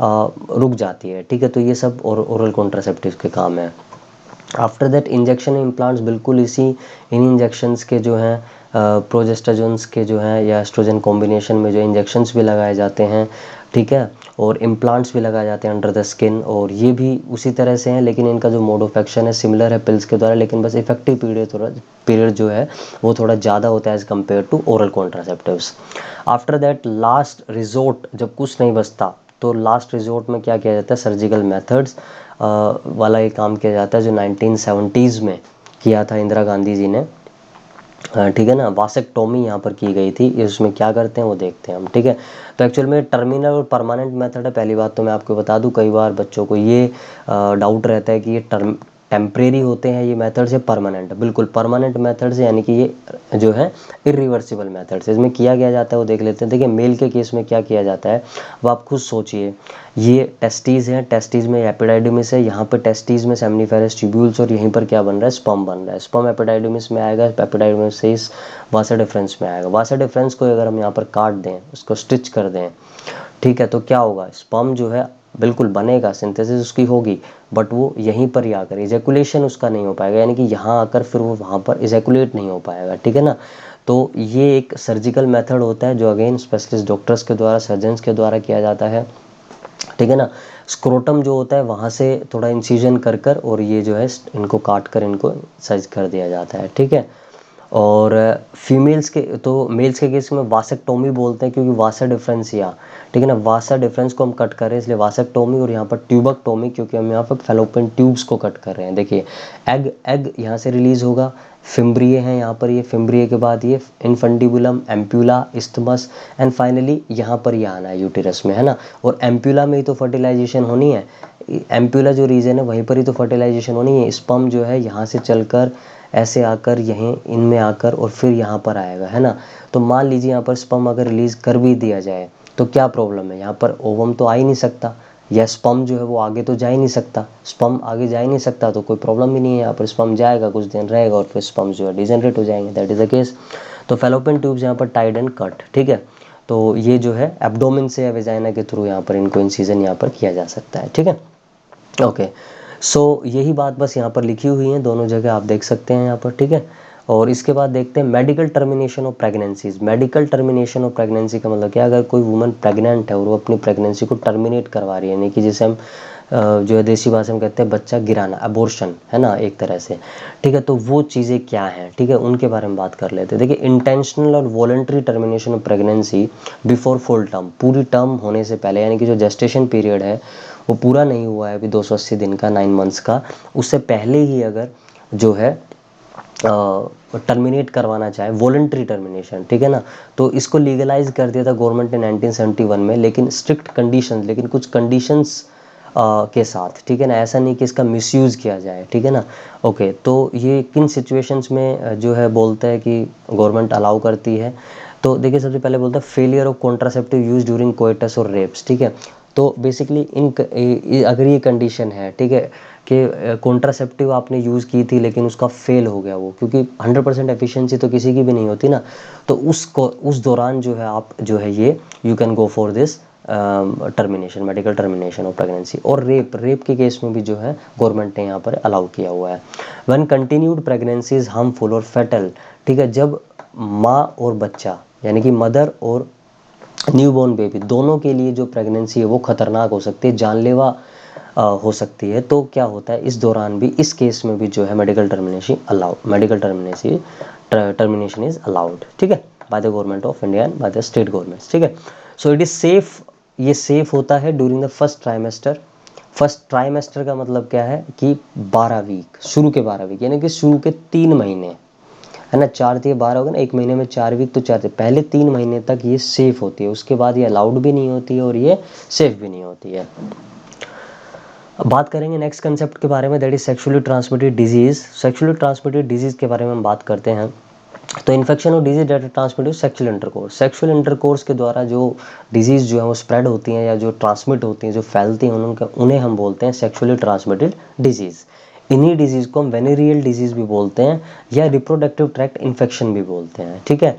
रुक जाती है, ठीक है। तो ये सब ओरल कॉन्ट्रासेप्टिव के काम है। आफ्टर दैट इंजेक्शन इम्प्लांट्स, बिल्कुल इन इंजेक्शंस के जो हैं प्रोजेस्टेरोन्स के जो हैं या एस्ट्रोजन कॉम्बिनेशन में जो इंजेक्शंस भी लगाए जाते हैं, ठीक है। और इम्प्लांट्स भी लगाए जाते हैं अंडर द स्किन, और ये भी उसी तरह से हैं, लेकिन इनका जो मोड ऑफ एक्शन है सिमिलर है पिल्स के द्वारा, लेकिन बस इफेक्टिव पीरियड जो है वो थोड़ा ज़्यादा होता है as compare to oral contraceptives. After that last resort, जब कुछ नहीं बचता तो लास्ट रिजोर्ट में क्या किया जाता है, सर्जिकल मेथड्स वाला ये काम किया जाता है, जो 1970s में किया था इंदिरा गांधी जी ने, ठीक है ना। वासेक्टोमी यहाँ पर की गई थी, इसमें क्या करते हैं वो देखते हैं हम, ठीक है। तो एक्चुअल में टर्मिनल और परमानेंट मेथड है। पहली बात तो मैं आपको बता दूं, कई बार बच्चों को ये डाउट रहता है कि ये टेम्परेरी होते हैं ये मेथड्स या परमानेंट। बिल्कुल परमानेंट मेथड्स, यानी कि ये जो है इरिवर्सिबल मेथड्स, इसमें किया गया जाता है वो देख लेते हैं। देखिए मेल के केस में क्या किया जाता है वो आप खुद सोचिए, ये टेस्टीज़ हैं, टेस्टीज़ में एपिडाइडिमिस है, यहाँ पे टेस्टीज़ में सेमिनिफेरस ट्यूब्यूल्स, और यहीं पर क्या बन रहा है, स्पर्म बन रहा है। स्पर्म एपिडाइडिमिस में आएगा, एपिडाइडिमिस से इस वासा डिफरेंस में आएगा। वासा डिफरेंस को अगर हम यहाँ पर काट दें, उसको स्टिच कर दें, ठीक है, तो क्या होगा, स्पर्म जो है बिल्कुल बनेगा, सिंथेसिस उसकी होगी, बट वो यहीं पर ही आकर इजैकुलेशन उसका नहीं हो पाएगा, यानी कि यहाँ आकर फिर वो वहाँ पर इजैकुलेट नहीं हो पाएगा, ठीक है ना। तो ये एक सर्जिकल मेथड होता है जो अगेन स्पेशलिस्ट डॉक्टर्स के द्वारा, सर्जन्स के द्वारा किया जाता है, ठीक है ना। स्क्रोटम जो होता है वहाँ से थोड़ा इंसिजन कर कर और ये जो है इनको काट कर इनको साइज कर दिया जाता है, ठीक है। और फीमेल्स के तो मेल्स के केस में वासेक्टोमी बोलते हैं, क्योंकि वासा डिफरेंसिया, ठीक है ना, वासा डिफरेंस को हम कट कर रहे हैं इसलिए वासेक्टोमी। और यहाँ पर ट्यूबकटोमी, क्योंकि हम यहाँ पर फेलोपियन ट्यूब्स को कट कर रहे हैं। देखिए एग एग यहाँ से रिलीज होगा, फिम्ब्रिए हैं यहाँ पर, ये फिम्ब्रिए के बाद ये infundibulum, ampulla, isthmus and finally यहाँ पर ये आना है यूटेरस में, है ना। और एम्प्यूला में ही तो फर्टिलाइजेशन होनी है, एम्प्यूला जो रीजन है वहीं पर ही तो फर्टिलाइजेशन होनी है। स्पर्म जो है यहाँ से चलकर ऐसे आकर यहीं इनमें आकर और फिर यहाँ पर आएगा, है ना। तो मान लीजिए यहाँ पर स्पर्म अगर रिलीज कर भी दिया जाए तो क्या प्रॉब्लम है, यहाँ पर ओवम तो आ ही नहीं सकता, या स्पर्म जो है वो आगे तो जा ही नहीं सकता। स्पर्म आगे जा ही नहीं सकता तो कोई प्रॉब्लम भी नहीं है, यहाँ पर स्पर्म जाएगा, कुछ दिन रहेगा और फिर स्पर्म जो है डिजेनरेट हो जाएंगे, दैट इज द केस। तो फेलोपियन ट्यूब्स यहाँ पर टाइड एंड कट, ठीक है। तो ये जो है एब्डोमेन से या वेजाइना के थ्रू यहाँ पर इनको इंसिजन यहाँ पर किया जा सकता है, ठीक है। ओके, सो यही बात बस यहाँ पर लिखी हुई है, दोनों जगह आप देख सकते हैं यहाँ पर, ठीक है। और इसके बाद देखते हैं medical termination of pregnancies. Medical termination of pregnancy का मतलब क्या, अगर कोई वुमन प्रेग्नेंट है और वो अपनी प्रेगनेंसी को टर्मिनेट करवा रही है, यानी कि जिसे हम जो है देसी भाषा में कहते हैं बच्चा गिराना, अबॉर्शन, है ना, एक तरह से, ठीक है। तो वो चीज़ें क्या हैं, ठीक है, उनके बारे में बात कर लेते हैं। देखिए इंटेंशनल और voluntary termination of pregnancy before full term, पूरी टर्म होने से पहले, यानी कि जो जेस्टेशन पीरियड है वो पूरा नहीं हुआ है अभी 280 दिन का, 9 मंथ्स का, उससे पहले ही अगर जो है टर्मिनेट करवाना चाहे, वॉलंटरी टर्मिनेशन, ठीक है ना, तो इसको लीगलाइज कर दिया था गवर्नमेंट ने 1971 में, लेकिन स्ट्रिक्ट कंडीशंस, लेकिन कुछ कंडीशंस के साथ, ठीक है ना। ऐसा नहीं कि इसका मिसयूज़ किया जाए, ठीक है ना। ओके, तो ये किन सिचुएशंस में जो है बोलता है कि गवर्नमेंट अलाउ करती है। तो देखिए सबसे पहले बोलता है failure of contraceptive use during coitus और रेप्स, ठीक है। तो बेसिकली अगर ये कंडीशन है, ठीक है, कि कॉन्ट्रासेप्टिव आपने यूज़ की थी लेकिन उसका फेल हो गया वो, क्योंकि 100% एफिशिएंसी तो किसी की भी नहीं होती ना, तो उस दौरान जो है आप जो है ये you can go for this termination, medical termination of pregnancy. और रेप के केस में भी जो है गवर्नमेंट ने यहाँ पर अलाउ किया हुआ है। When continued pregnancy is harmful और फेटल, ठीक है, जब माँ और बच्चा यानी कि मदर और न्यूबॉर्न बेबी दोनों के लिए जो प्रेगनेंसी है वो खतरनाक हो सकती है, जानलेवा हो सकती है, तो क्या होता है इस दौरान भी, इस केस में भी जो है मेडिकल टर्मिनेशन इज अलाउड, ठीक है, by the government of India and by the state governments, ठीक है। सो इट इज सेफ, ये सेफ होता है during the first trimester. First trimester का मतलब क्या है कि 12 वीक, शुरू के 12 वीक, यानी कि शुरू के 3 महीने, है ना, 4 से 12 होगा ना, एक महीने में 4 वीक, तो 4 से पहले 3 महीने तक ये सेफ होती है, उसके बाद ये अलाउड भी नहीं होती है और ये सेफ भी नहीं होती है। अब बात करेंगे नेक्स्ट कंसेप्ट के बारे में, that is sexually transmitted disease. Sexually transmitted disease के बारे में हम बात करते हैं। तो इन्फेक्शन और disease that transmitted sexual intercourse, sexual intercourse के द्वारा जो डिजीज जो है वो स्प्रेड होती हैं या जो ट्रांसमिट होती हैं, जो फैलती हैं, उन्हें हम बोलते हैं सेक्सुअली ट्रांसमिटेड डिजीज। इन्हीं डिजीज को हम वेनेरियल डिजीज भी बोलते हैं या रिप्रोडक्टिव ट्रैक्ट इन्फेक्शन भी बोलते हैं, ठीक है।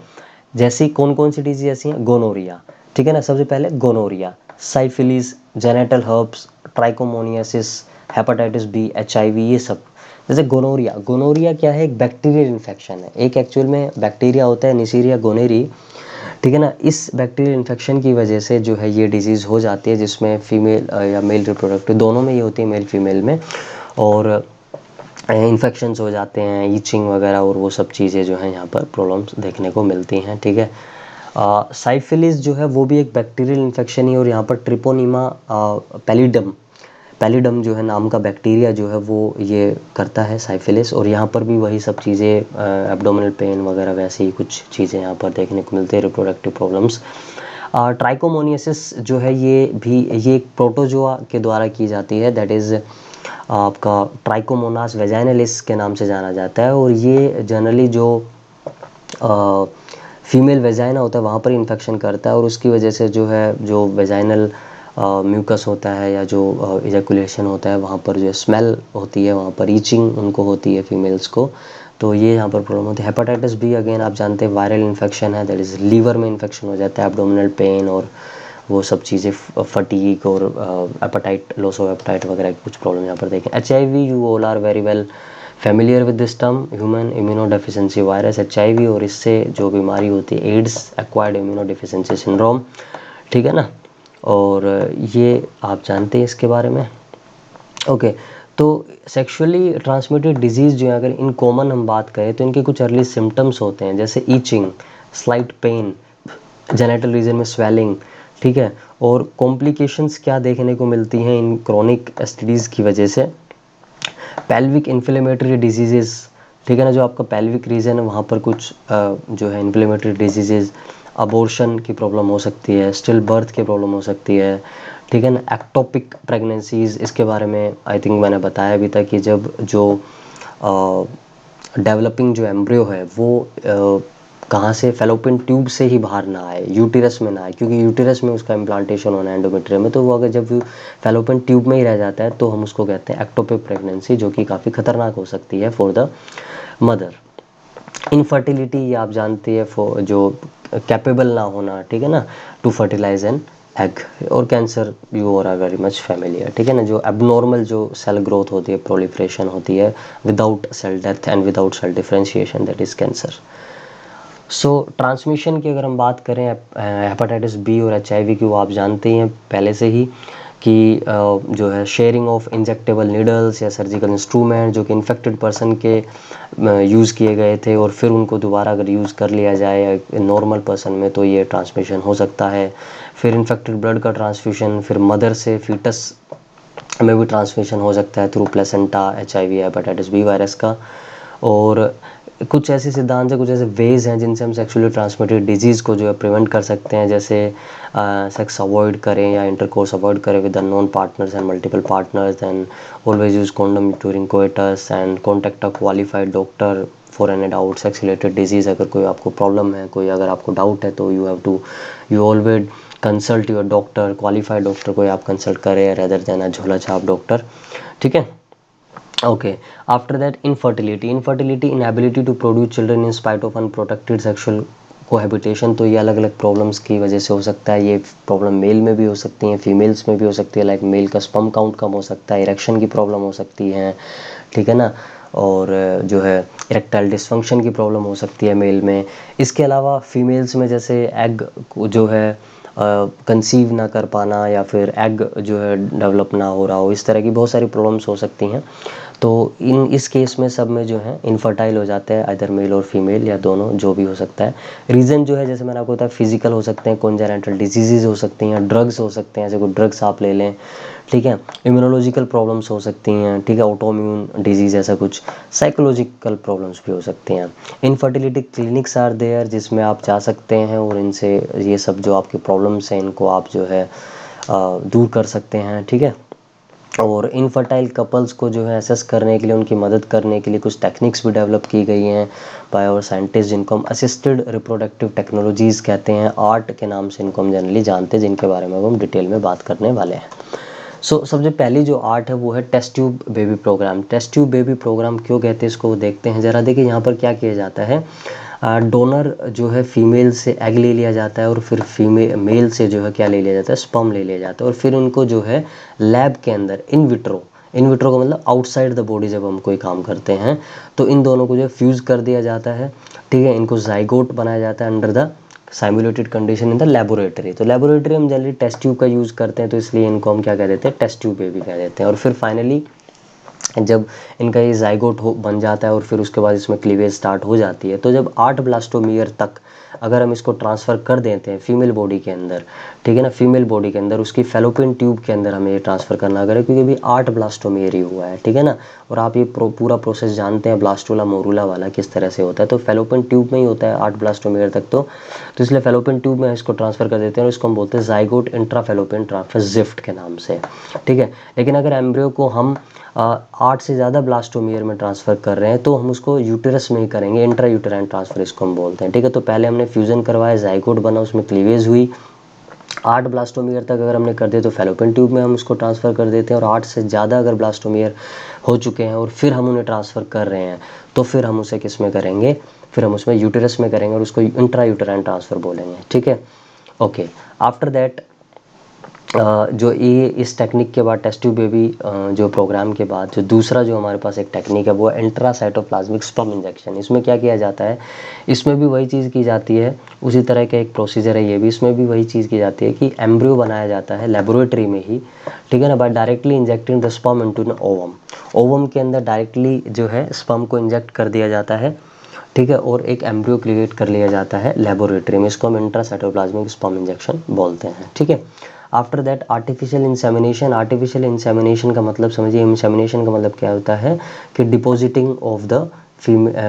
जैसी कौन कौन सी डिजीज ऐसी हैं, गोनोरिया, ठीक है ना, सबसे पहले gonorrhoea, syphilis, genital herpes, trichomoniasis, hepatitis B, HIV, ये सब। जैसे गोनोरिया, गोनोरिया क्या है, एक बैक्टीरियल इन्फेक्शन है, एक एक्चुअल में बैक्टीरिया होता है निसीरिया गोनेरी, ठीक है ना। इस बैक्टीरियल इन्फेक्शन की वजह से जो है ये डिजीज़ हो जाती है, जिसमें फीमेल या मेल रिप्रोडक्टिव दोनों में ये होती है, मेल फीमेल में, और इन्फेक्शंस हो जाते हैं, ईचिंग वगैरह, और वो सब चीज़ें जो हैं यहाँ पर प्रॉब्लम्स देखने को मिलती हैं, ठीक है। साइफिलिस जो है वो भी एक बैक्टीरियल इन्फेक्शन ही, और यहाँ पर ट्रिपोनीमा पैलिडम जो है नाम का बैक्टीरिया जो है वो ये करता है साइफिलिस, और यहाँ पर भी वही सब चीज़ें, एब्डोमिनल पेन वगैरह वैसे ही कुछ चीज़ें यहाँ पर देखने को मिलती है, रिप्रोडक्टिव प्रॉब्लम्स। ट्राइकोमोनियासिस जो है ये एक प्रोटोजोआ के द्वारा की जाती है, दैट इज़ आपका ट्राइकोमोनास वेजाइनलिस के नाम से जाना जाता है, और ये जनरली जो फीमेल वेजाइना होता है वहाँ पर इन्फेक्शन करता है, और उसकी वजह से जो है जो वेजाइनल म्यूकस होता है या जो इजैकुलेशन होता है वहाँ पर जो स्मेल होती है, वहाँ पर ईचिंग उनको होती है फीमेल्स को, तो ये यहाँ पर प्रॉब्लम होती है। हेपेटाइटिस बी अगेन आप जानते हैं वायरल इन्फेक्शन है, दैट इज़ लीवर में इन्फेक्शन हो जाता है, एब्डोमिनल पेन और वो सब चीज़ें, फटीक और एपेटाइट, लॉस ऑफ एपेटाइट वगैरह कुछ प्रॉब्लम यहाँ पर देखें। HIV, you all are very well familiar with this term, human immunodeficiency virus, HIV, और इससे जो बीमारी होती है एड्स, एक्वायर्ड इम्यूनोडेफिशिएंसी सिंड्रोम, ठीक है ना। और ये आप जानते हैं इसके बारे में। ओके, तो सेक्सुअली ट्रांसमिटेड डिजीज़ जो है, अगर इन कॉमन हम बात करें तो इनके कुछ अर्ली सिम्टम्स होते हैं, जैसे itching, slight pain, genital region में स्वेलिंग, ठीक है। और कॉम्प्लिकेशंस क्या देखने को मिलती हैं इन क्रॉनिक एसटीडीज़ की वजह से, पेल्विक इन्फ्लेमेटरी डिजीजेस, ठीक है ना, जो आपका पेल्विक रीजन है वहाँ पर कुछ जो है इन्फ्लेमेटरी डिजीजेस, अबॉर्शन की प्रॉब्लम हो सकती है, स्टिल बर्थ की प्रॉब्लम हो सकती है, ठीक है ना, एक्टोपिक प्रेगनेंसीज, इसके बारे में आई थिंक मैंने बताया भी था कि जब जो डेवलपिंग जो एम्ब्रियो है वो कहाँ से, फेलोपियन ट्यूब से ही बाहर ना आए, यूटेरस में ना आए, क्योंकि यूटेरस में उसका इम्प्लांटेशन होना है एंडोमेट्रियम में, तो वो अगर जब फेलोपियन ट्यूब में ही रह जाता है तो हम उसको कहते हैं एक्टोपिक प्रेगनेंसी, जो कि काफ़ी खतरनाक हो सकती है फॉर द मदर। इनफर्टिलिटी, ये आप जानती है, जो कैपेबल ना होना, ठीक है ना, टू फर्टिलाइज एन एग। और cancer, you are very much familiar, ठीक है ना, जो एबनॉर्मल जो सेल ग्रोथ होती है, प्रोलिफरेशन होती है without cell death and without cell differentiation, that is cancer. So transmission की अगर हम बात करें हेपेटाइटिस बी और HIV की, वो आप जानते ही हैं पहले से ही कि जो है शेयरिंग ऑफ इंजेक्टेबल नीडल्स या सर्जिकल इंस्ट्रूमेंट जो कि इन्फेक्टेड पर्सन के यूज़ किए गए थे और फिर उनको दोबारा अगर यूज़ कर लिया जाए नॉर्मल पर्सन में, तो ये ट्रांसमिशन हो सकता है। फिर इन्फेक्टेड ब्लड का ट्रांसफ्यूशन, फिर मदर से फीटस में भी ट्रांसमिशन हो सकता है through placenta, HIV hepatitis B virus का। और कुछ ऐसे सिद्धांत हैं, कुछ ऐसे वेज हैं जिनसे हम सेक्सुअली ट्रांसमिटेड डिजीज़ को जो है प्रिवेंट कर सकते हैं, जैसे सेक्स अवॉइड करें या इंटरकोर्स अवॉइड करें with unknown partners and multiple partners, and always use condom during coitus, and contact a qualified doctor for any doubt sex related disease. अगर कोई आपको प्रॉब्लम है, कोई अगर आपको डाउट है, तो you always consult your doctor, qualified doctor को आप कंसल्ट करें रेदर देन अ झोला छाप डॉक्टर, ठीक है। Okay, after that infertility, inability to produce children in spite of unprotected sexual cohabitation, तो ये अलग अलग प्रॉब्लम्स की वजह से हो सकता है। ये प्रॉब्लम मेल में भी हो सकती हैं, फीमेल्स में भी हो सकती है, लाइक मेल का स्पर्म काउंट कम हो सकता है, इरेक्शन की प्रॉब्लम हो सकती है, ठीक है ना, और जो है इरेक्टाइल डिसफंक्शन की प्रॉब्लम हो सकती है मेल में। इसके अलावा फीमेल्स में जैसे एग जो है कंसीव ना कर पाना, या फिर एग जो है डेवलप ना हो रहा हो, इस तरह की बहुत सारी प्रॉब्लम्स हो सकती हैं। तो इस केस में सब में जो है इनफर्टाइल हो जाते हैं, आइदर मेल और फीमेल या दोनों, जो भी हो सकता है। रीज़न जो है, जैसे मैंने आपको बताया, फिजिकल हो सकते हैं, कॉन्जेनिटल डिजीज़ हो सकती हैं, ड्रग्स हो सकते हैं, जैसे कोई ड्रग्स आप ले लें, ठीक है, इम्यूनोलॉजिकल प्रॉब्लम्स हो सकती हैं, ठीक है, ऑटोइम्यून डिजीज़ ऐसा कुछ, साइकोलॉजिकल प्रॉब्लम्स भी हो सकती हैं। इनफर्टिलिटी क्लिनिक्स आर देयर, जिसमें आप जा सकते हैं और इनसे ये सब जो आपके प्रॉब्लम्स हैं इनको आप जो है दूर कर सकते हैं, ठीक है। और इनफर्टाइल कपल्स को जो है असेस करने के लिए, उनकी मदद करने के लिए कुछ टेक्निक्स भी डेवलप की गई हैं बाय और साइंटिस्ट, जिनको हम असिस्टेड रिप्रोडक्टिव टेक्नोलॉजीज़ कहते हैं, आर्ट के नाम से इनको हम जनरली जानते हैं, जिनके बारे में हम डिटेल में बात करने वाले हैं। सबसे पहली जो आर्ट है वो है test tube baby programme. Test tube baby programme क्यों कहते हैं इसको, वो देखते हैं ज़रा। देखिए यहाँ पर क्या किया जाता है, डोनर जो है फीमेल से एग ले लिया जाता है, और फिर मेल से जो है क्या ले लिया जाता है, स्पर्म ले लिया जाता है, और फिर उनको जो है लैब के अंदर इन विट्रो का मतलब आउटसाइड द बॉडी, जब हम कोई काम करते हैं तो इन दोनों को जो फ्यूज़ कर दिया जाता है, ठीक है। इनको जाइगोट बनाया जाता है under the simulated condition in the laboratory. तो लेबोरेटरी हम जनरली टेस्ट ट्यूब का यूज़ करते हैं, तो इसलिए इनको हम क्या कह देते हैं, टेस्ट ट्यूब बेबी कह देते हैं। और फिर फाइनली जब इनका ये जाइगोट बन जाता है और फिर उसके बाद इसमें क्लीवेज स्टार्ट हो जाती है, तो जब 8 ब्लास्टोमियर तक अगर हम इसको ट्रांसफ़र कर देते हैं फीमेल बॉडी के अंदर, ठीक है ना, फीमेल बॉडी के अंदर उसकी फेलोपियन ट्यूब के अंदर हमें ये ट्रांसफ़र करना अगर है, क्योंकि अभी 8 ब्लास्टोमियर ही हुआ है, ठीक है ना। और आप ये पूरा प्रोसेस जानते हैं ब्लास्टोला मोरूला वाला किस तरह से होता है, तो फेलोपियन ट्यूब में ही होता है 8 ब्लास्टोमियर तक। तो इसलिए फेलोपियन ट्यूब में इसको ट्रांसफ़र कर देते हैं और इसको हम बोलते हैं जाइगोट इंट्राफेलोपियन ट्रांसफर, जिफ्ट के नाम से, ठीक है। लेकिन अगर एम्ब्रियो को हम 8 से ज़्यादा ब्लास्टोमियर में ट्रांसफ़र कर रहे हैं तो हम उसको यूटेरस में ही करेंगे, इंट्रा यूटेराइन ट्रांसफ़र इसको हम बोलते हैं, ठीक है। तो पहले हमने फ्यूज़न करवाया, जाइगोट बना, उसमें क्लीवेज हुई, 8 ब्लास्टोमियर तक अगर हमने कर दिया तो फेलोपियन ट्यूब में हम उसको ट्रांसफ़र कर देते हैं, और 8 से ज़्यादा अगर ब्लास्टोमियर हो चुके हैं और फिर हम उन्हें ट्रांसफ़र कर रहे हैं, तो फिर हम उसे किस में करेंगे, फिर हम उसमें यूटेरस में करेंगे और उसको इंट्रा यूटेराइन ट्रांसफ़र बोलेंगे, ठीक है। ओके, आफ्टर दैट जो ये इस टेक्निक के बाद टेस्ट ट्यूब बेबी जो प्रोग्राम के बाद जो दूसरा जो हमारे पास एक टेक्निक है वो इंट्रासाइटोप्लाज्मिक स्पर्म इंजेक्शन। इसमें क्या किया जाता है, इसमें भी वही चीज़ की जाती है, उसी तरह का एक प्रोसीजर है ये भी। इसमें भी वही चीज़ की जाती है कि एम्ब्रियो बनाया जाता है लेबोरेटरी में ही, ठीक है ना, by directly injecting the sperm into an ovum. Ovum के अंदर डायरेक्टली जो है स्पर्म को इंजेक्ट कर दिया जाता है, ठीक है, और एक एम्ब्रियो क्रिएट कर लिया जाता है लेबोरेटरी में। इसको हम इंट्रासाइटोप्लाज्मिक स्पर्म इंजेक्शन बोलते हैं, ठीक है। After that artificial insemination. Artificial insemination का मतलब समझिए, इंसेमिनेशन का मतलब क्या होता है कि depositing of the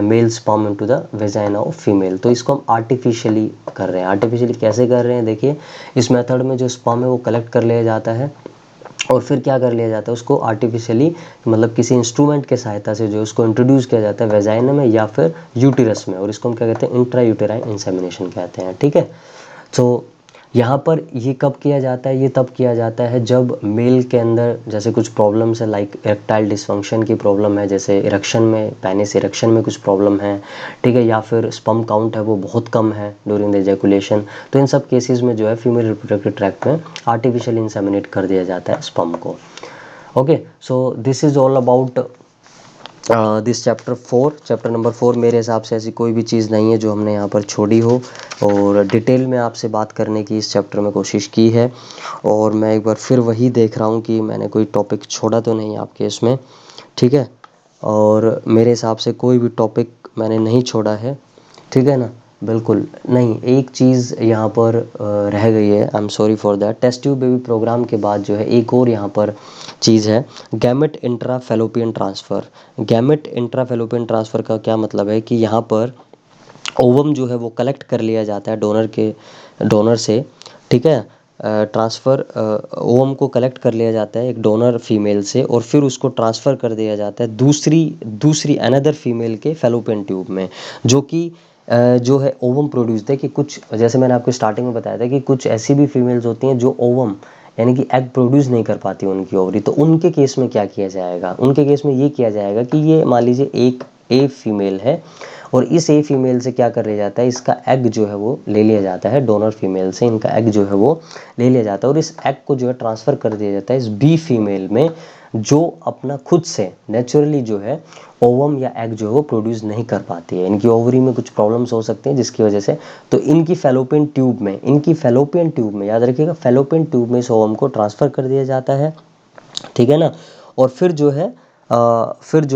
mail sperm into the vagina of female. तो इसको हम आर्टिफिशियली कर रहे हैं। आर्टिफिशियली कैसे कर रहे हैं, देखिए इस मेथड में जो स्पर्म है वो कलेक्ट कर लिया जाता है और फिर क्या कर लिया जाता है, उसको आर्टिफिशियली मतलब किसी इंस्ट्रूमेंट के सहायता से जो उसको इंट्रोड्यूस किया जाता है वेजाइना में या फिर यूटिरस में, और इसको हम क्या कहते हैं, इंट्रा यूटेराइन इंसेमिनेशन कहते हैं, ठीक है। तो यहाँ पर ये कब किया जाता है, ये तब किया जाता है जब मेल के अंदर जैसे कुछ प्रॉब्लम्स है, लाइक इरेक्टाइल डिसफंक्शन की प्रॉब्लम है, जैसे इरेक्शन में, पेनिस इरेक्शन में कुछ प्रॉब्लम है, ठीक है, या फिर स्पर्म काउंट है वो बहुत कम है ड्यूरिंग द एजैकुलेशन। तो इन सब केसेस में जो है फीमेल रिप्रोडक्टिव ट्रैक्ट में आर्टिफिशियल इंसेमिनेट कर दिया जाता है स्पर्म को। Okay, so this is all about this chapter number 4। मेरे हिसाब से ऐसी कोई भी चीज़ नहीं है जो हमने यहाँ पर छोड़ी हो, और डिटेल में आपसे बात करने की इस चैप्टर में कोशिश की है। और मैं एक बार फिर वही देख रहा हूँ कि मैंने कोई टॉपिक छोड़ा तो नहीं आपके इसमें, ठीक है। और मेरे हिसाब से कोई भी टॉपिक मैंने नहीं छोड़ा है, ठीक है ना, बिल्कुल नहीं। एक चीज़ यहाँ पर रह गई है, I am sorry for that. Test tube baby programme के बाद जो है एक और यहाँ पर चीज़ है, gamete intra fallopian transfer. Gamete intra fallopian transfer का क्या मतलब है कि यहाँ पर ओवम जो है वो कलेक्ट कर लिया जाता है डोनर से, ठीक है। ट्रांसफ़र ओवम को कलेक्ट कर लिया जाता है एक डोनर फीमेल से, और फिर उसको ट्रांसफ़र कर दिया जाता है दूसरी दूसरी अनदर फीमेल के फैलोपियन ट्यूब में, जो कि जो है ओवम प्रोड्यूस्ड है। कि कुछ, जैसे मैंने आपको स्टार्टिंग में बताया था कि कुछ ऐसी भी फीमेल्स होती हैं जो ओवम यानी कि एग प्रोड्यूस नहीं कर पाती उनकी ओवरी। तो उनके केस में क्या किया जाएगा, उनके केस में ये किया जाएगा कि ये मान लीजिए एक ए फीमेल है, और इस ए फीमेल से क्या कर लिया जाता है, इसका एग जो है वो ले लिया जाता है, डोनर फीमेल से इनका एग जो है वो ले लिया जाता है, और इस एग को जो है ट्रांसफ़र कर दिया जाता है इस बी फीमेल में, जो अपना खुद से नेचुरली जो है ओवम या एग जो है वो प्रोड्यूस नहीं कर पाती है। इनकी ओवरी में कुछ प्रॉब्लम्स हो सकते हैं जिसकी वजह से, तो इनकी फैलोपियन ट्यूब में याद रखिएगा, फैलोपियन ट्यूब में इस ओवम को ट्रांसफ़र कर दिया जाता है, ठीक है ना। और फिर जो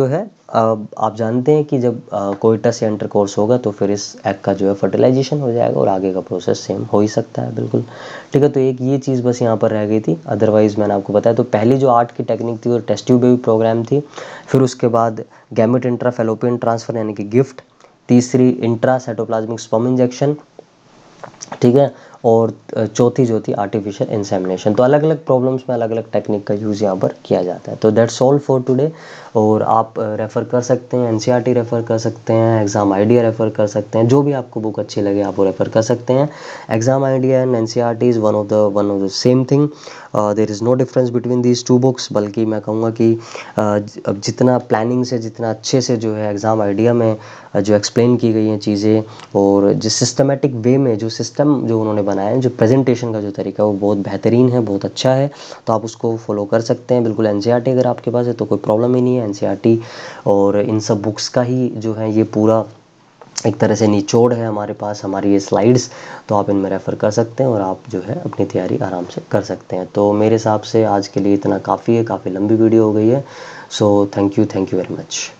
है आप जानते हैं कि जब कोइटस या इंटरकोर्स होगा तो फिर इस एग का जो है फर्टिलाइजेशन हो जाएगा, और आगे का प्रोसेस सेम हो ही सकता है, बिल्कुल, ठीक है। तो एक ये चीज़ बस यहाँ पर रह गई थी, अदरवाइज़ मैंने आपको बताया। तो पहली जो 8 की टेक्निक थी वो टेस्ट ट्यूब बेबी प्रोग्राम थी, फिर उसके बाद गैमेट इंट्रा फैलोपियन ट्रांसफ़र यानी कि गिफ्ट, तीसरी इंट्रा साइटोप्लाज्मिक स्पर्म इंजेक्शन, ठीक है, और चौथी जो थी आर्टिफिशियल इंसेमिनेशन। तो अलग अलग प्रॉब्लम्स में अलग अलग टेक्निक का यूज़ यहाँ पर किया जाता है। तो दैट्स ऑल फॉर टुडे। और आप रेफ़र कर सकते हैं, एनसीईआरटी रेफ़र कर सकते हैं, एग्ज़ाम आइडिया रेफ़र कर सकते हैं, जो भी आपको बुक अच्छी लगे आप वो रेफ़र कर सकते हैं। Exam idea and NCERT is one of the same thing, there is no difference between these two books. बल्कि मैं कहूँगा कि अब जितना प्लानिंग से, जितना अच्छे से जो है एग्ज़ाम आइडिया में जो एक्सप्लेन की गई हैं चीज़ें, और जिस सिस्टमेटिक वे में जो सिस्टम जो उन्होंने बनाया है, जो प्रेजेंटेशन का जो तरीका है वो बहुत बेहतरीन है, बहुत अच्छा है। तो आप उसको फॉलो कर सकते हैं बिल्कुल। एनसीईआरटी अगर आपके पास है तो कोई प्रॉब्लम ही नहीं है। एनसीईआरटी और इन सब बुक्स का ही जो है ये पूरा एक तरह से निचोड़ है हमारे पास, हमारी ये स्लाइड्स। तो आप इनमें रेफ़र कर सकते हैं और आप जो है अपनी तैयारी आराम से कर सकते हैं। तो मेरे हिसाब से आज के लिए इतना काफ़ी है, काफ़ी लंबी वीडियो हो गई है। So thank you very much.